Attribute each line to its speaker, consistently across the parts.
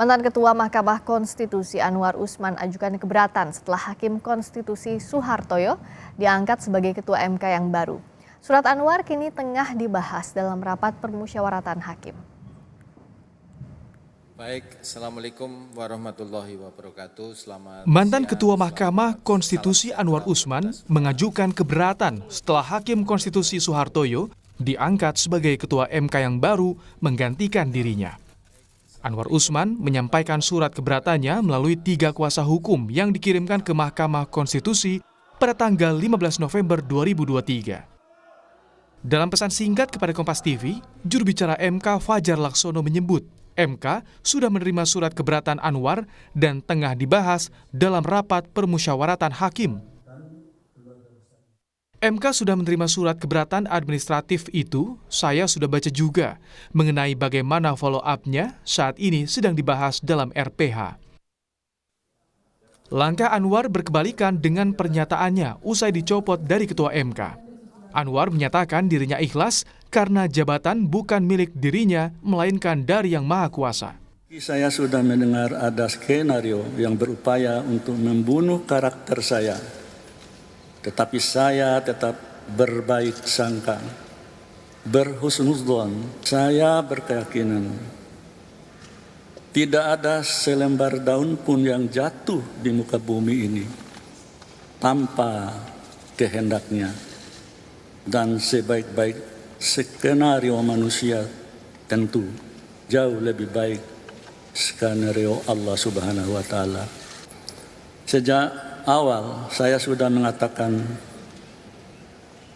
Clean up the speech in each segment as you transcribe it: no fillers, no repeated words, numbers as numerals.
Speaker 1: Mantan Ketua Mahkamah Konstitusi Anwar Usman ajukan keberatan setelah Hakim Konstitusi Suhartoyo diangkat sebagai Ketua MK yang baru. Surat Anwar kini tengah dibahas dalam rapat permusyawaratan hakim.
Speaker 2: Baik, Assalamualaikum warahmatullahi wabarakatuh.
Speaker 3: Mantan Ketua Mahkamah Konstitusi Anwar Usman mengajukan keberatan setelah Hakim Konstitusi Suhartoyo diangkat sebagai Ketua MK yang baru menggantikan dirinya. Anwar Usman menyampaikan surat keberatannya melalui 3 kuasa hukum yang dikirimkan ke Mahkamah Konstitusi pada tanggal 15 November 2023. Dalam pesan singkat kepada Kompas TV, juru bicara MK Fajar Laksono menyebut MK sudah menerima surat keberatan Anwar dan tengah dibahas dalam rapat permusyawaratan hakim. MK sudah menerima surat keberatan administratif itu, saya sudah baca juga mengenai bagaimana follow up-nya saat ini sedang dibahas dalam RPH. Langkah Anwar berkebalikan dengan pernyataannya usai dicopot dari Ketua MK. Anwar menyatakan dirinya ikhlas karena jabatan bukan milik dirinya, melainkan dari Yang Maha Kuasa.
Speaker 4: Saya sudah mendengar ada skenario yang berupaya untuk membunuh karakter saya. Tetapi saya tetap berbaik sangka, berhusnudzon. Saya berkeyakinan tidak ada selembar daun pun yang jatuh di muka bumi ini tanpa kehendaknya. Dan sebaik-baik skenario manusia tentu jauh lebih baik skenario Allah Subhanahu wa Ta'ala. Sejak awal saya sudah mengatakan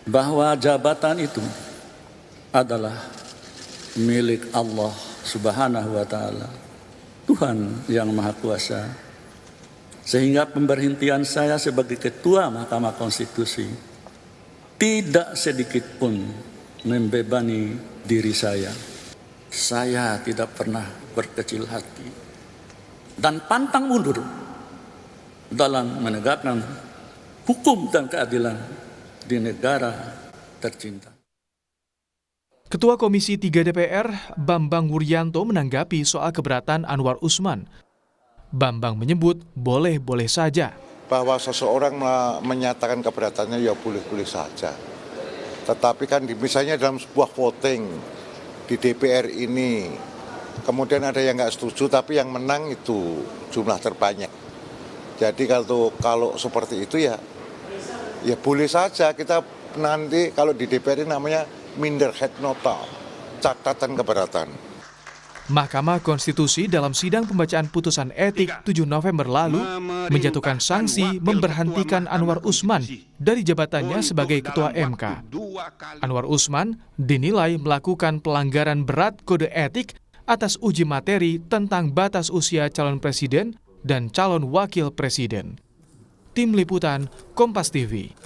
Speaker 4: bahwa jabatan itu adalah milik Allah Subhanahu wa Ta'ala, Tuhan yang Maha Kuasa. Sehingga pemberhentian saya sebagai Ketua Mahkamah Konstitusi tidak sedikit pun membebani diri saya. Saya tidak pernah berkecil hati dan pantang mundur dalam menegakkan hukum dan keadilan di negara tercinta.
Speaker 3: Ketua Komisi 3 DPR, Bambang Wuryanto menanggapi soal keberatan Anwar Usman. Bambang menyebut boleh-boleh saja.
Speaker 5: Bahwa seseorang menyatakan keberatannya ya boleh-boleh saja. Tetapi kan misalnya dalam sebuah voting di DPR ini, kemudian ada yang nggak setuju tapi yang menang itu jumlah terbanyak. Jadi kalau seperti itu ya boleh saja. Kita nanti kalau di DPR ini namanya minderhead nota, catatan keberatan.
Speaker 3: Mahkamah Konstitusi dalam sidang pembacaan putusan etik 7 November lalu menjatuhkan sanksi memberhentikan Anwar Usman dari jabatannya sebagai Ketua MK. Anwar Usman dinilai melakukan pelanggaran berat kode etik atas uji materi tentang batas usia calon presiden dan calon wakil presiden. Tim Liputan Kompas TV.